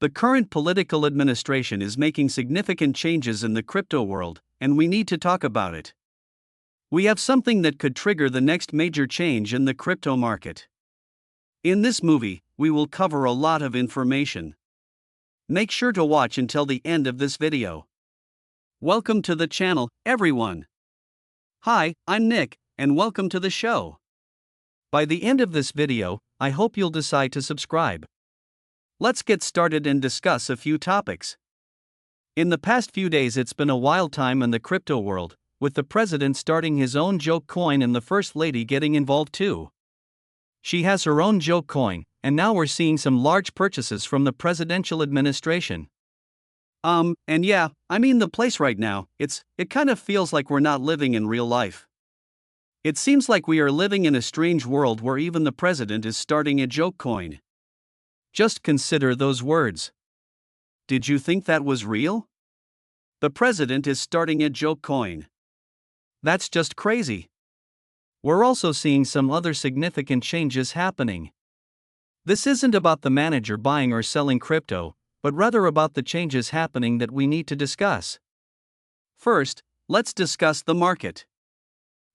The current political administration is making significant changes in the crypto world, and we need to talk about it. We have something that could trigger the next major change in the crypto market. In this movie, we will cover a lot of information. Make sure to watch until the end of this video. Welcome to the channel, everyone. Hi, I'm Nick, and welcome to the show. By the end of this video, I hope you'll decide to subscribe. Let's get started and discuss a few topics. In the past few days, it's been a wild time in the crypto world, with the president starting his own joke coin and the first lady getting involved too. She has her own joke coin, and now we're seeing some large purchases from the presidential administration. And yeah, the place right now, it kind of feels like we're not living in real life. It seems like we are living in a strange world where even the president is starting a joke coin. Just consider those words. Did you think that was real? The president is starting a joke coin. That's just crazy. We're also seeing some other significant changes happening. This isn't about the manager buying or selling crypto, but rather about the changes happening that we need to discuss. First, let's discuss the market.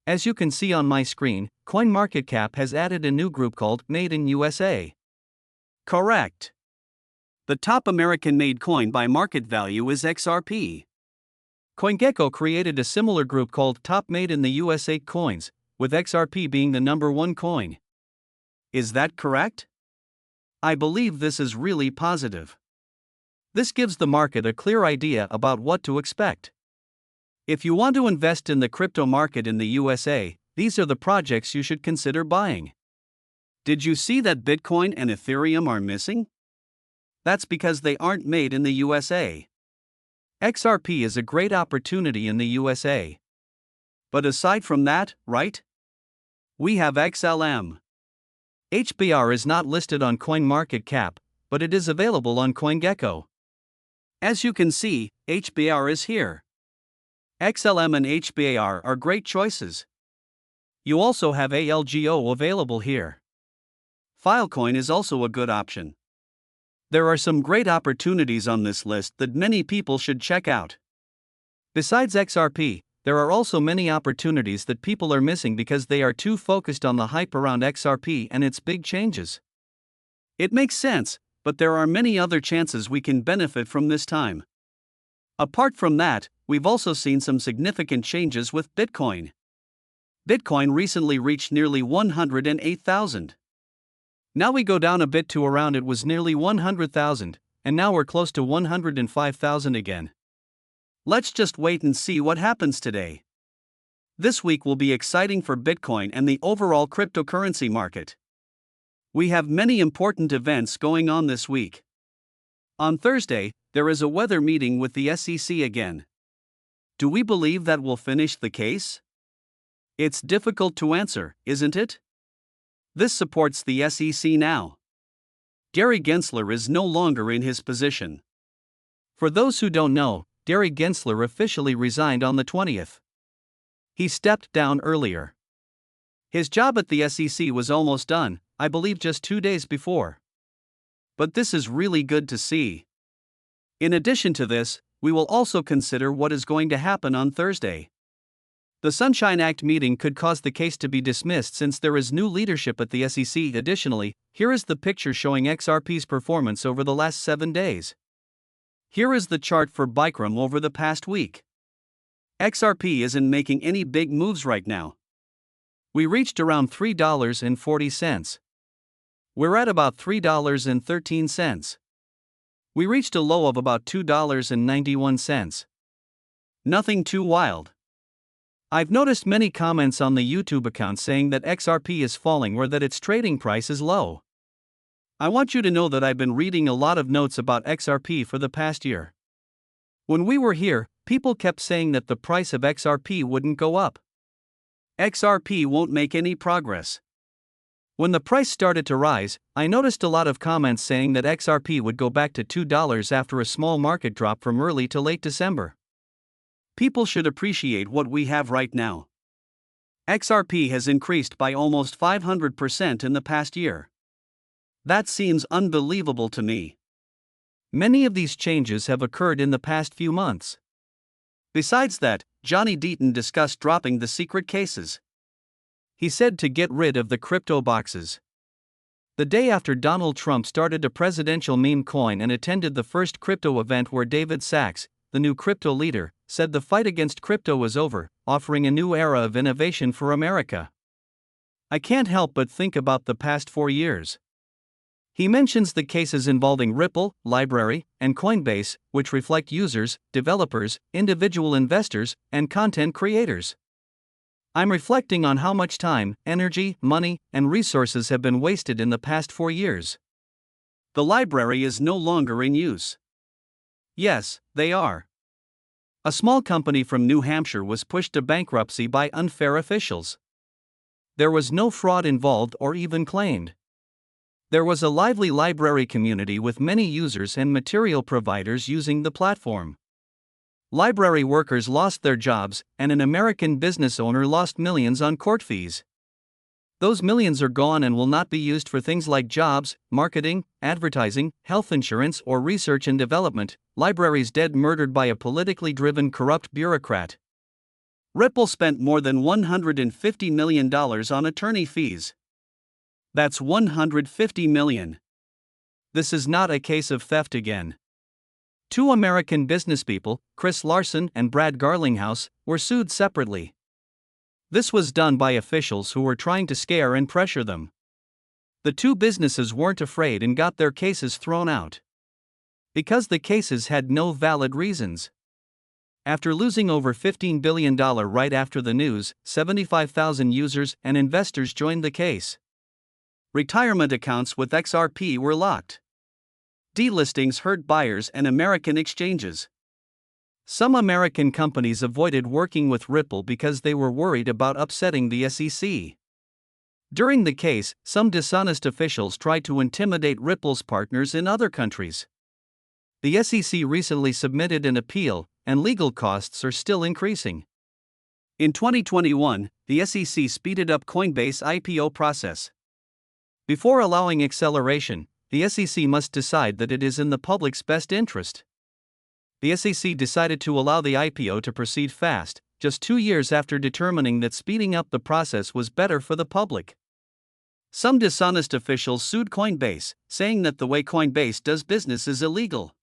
As you can see on my screen, CoinMarketCap has added a new group called Made in USA. Correct. The top American-made coin by market value is XRP. CoinGecko created a similar group called Top Made in the USA Coins, with XRP being the #1 coin. Is that correct? I believe this is really positive. This gives the market a clear idea about what to expect. If you want to invest in the crypto market in the USA, these are the projects you should consider buying. Did you see that Bitcoin and Ethereum are missing? That's because they aren't made in the USA. XRP is a great opportunity in the USA. But aside from that, right? We have XLM. HBR is not listed on CoinMarketCap, but it is available on CoinGecko. As you can see, HBR is here. XLM and HBAR are great choices. You also have ALGO available here. Filecoin is also a good option. There are some great opportunities on this list that many people should check out. Besides XRP, there are also many opportunities that people are missing because they are too focused on the hype around XRP and its big changes. It makes sense, but there are many other chances we can benefit from this time. Apart from that, we've also seen some significant changes with Bitcoin. Bitcoin recently reached nearly 108,000. Now we go down a bit to around it was nearly 100,000, and now we're close to 105,000 again. Let's just wait and see what happens today. This week will be exciting for Bitcoin and the overall cryptocurrency market. We have many important events going on this week. On Thursday, there is a weather meeting with the SEC again. Do we believe that will finish the case? It's difficult to answer, isn't it? This supports the SEC now. Gary Gensler is no longer in his position. For those who don't know, Gary Gensler officially resigned on the 20th. He stepped down earlier. His job at the SEC was almost done, I believe just 2 days before. But this is really good to see. In addition to this, we will also consider what is going to happen on Thursday. The Sunshine Act meeting could cause the case to be dismissed since there is new leadership at the SEC. Additionally, here is the picture showing XRP's performance over the last 7 days. Here is the chart for Bikram over the past week. XRP isn't making any big moves right now. We reached around $3.40. We're at about $3.13. We reached a low of about $2.91. Nothing too wild. I've noticed many comments on the YouTube account saying that XRP is falling or that its trading price is low. I want you to know that I've been reading a lot of notes about XRP for the past year. When we were here, people kept saying that the price of XRP wouldn't go up. XRP won't make any progress. When the price started to rise, I noticed a lot of comments saying that XRP would go back to $2 after a small market drop from early to late December. People should appreciate what we have right now. XRP has increased by almost 500% in the past year. That seems unbelievable to me. Many of these changes have occurred in the past few months. Besides that, Johnny Deaton discussed dropping the secret cases. He said to get rid of the crypto boxes. The day after Donald Trump started a presidential meme coin and attended the first crypto event where David Sachs, the new crypto leader, said the fight against crypto was over, offering a new era of innovation for America. I can't help but think about the past 4 years. He mentions the cases involving Ripple, Library, and Coinbase, which reflect users, developers, individual investors, and content creators. I'm reflecting on how much time, energy, money, and resources have been wasted in the past 4 years. The library is no longer in use. Yes, they are. A small company from New Hampshire was pushed to bankruptcy by unfair officials. There was no fraud involved or even claimed. There was a lively library community with many users and material providers using the platform. Library workers lost their jobs, and an American business owner lost millions on court fees. Those millions are gone and will not be used for things like jobs, marketing, advertising, health insurance, or research and development. Libraries dead, murdered by a politically driven corrupt bureaucrat. Ripple spent more than $150 million on attorney fees. That's $150 million. This is not a case of theft again. 2 American businesspeople, Chris Larson and Brad Garlinghouse, were sued separately. This was done by officials who were trying to scare and pressure them. The 2 businesses weren't afraid and got their cases thrown out. Because the cases had no valid reasons. After losing over $15 billion right after the news, 75,000 users and investors joined the case. Retirement accounts with XRP were locked. Delistings hurt buyers and American exchanges. Some American companies avoided working with Ripple because they were worried about upsetting the SEC. During the case, some dishonest officials tried to intimidate Ripple's partners in other countries. The SEC recently submitted an appeal, and legal costs are still increasing. In 2021, the SEC speeded up Coinbase IPO process. Before allowing acceleration, the SEC must decide that it is in the public's best interest. The SEC decided to allow the IPO to proceed fast, just 2 years after determining that speeding up the process was better for the public. Some dishonest officials sued Coinbase, saying that the way Coinbase does business is illegal.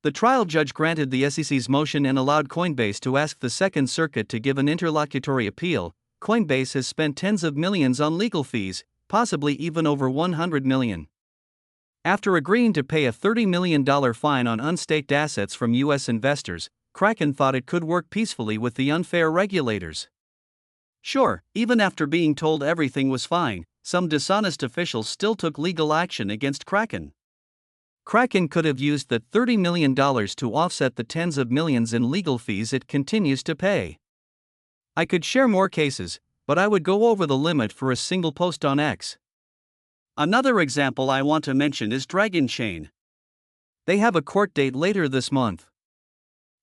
The trial judge granted the SEC's motion and allowed Coinbase to ask the Second Circuit to give an interlocutory appeal. Coinbase has spent tens of millions on legal fees, possibly even over $100 million. After agreeing to pay a $30 million fine on unstaked assets from U.S. investors, Kraken thought it could work peacefully with the unfair regulators. Sure, even after being told everything was fine, some dishonest officials still took legal action against Kraken. Kraken could have used that $30 million to offset the tens of millions in legal fees it continues to pay. I could share more cases, but I would go over the limit for a single post on X. Another example I want to mention is Dragon Chain. They have a court date later this month.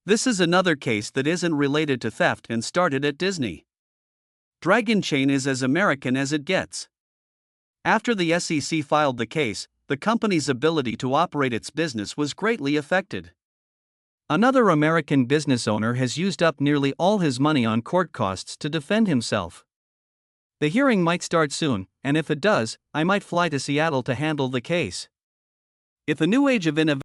This is another case that isn't related to theft and started at Disney. Dragon Chain is as American as it gets. After the SEC filed the case, the company's ability to operate its business was greatly affected. Another American business owner has used up nearly all his money on court costs to defend himself. The hearing might start soon, and if it does, I might fly to Seattle to handle the case. If a new age of innovation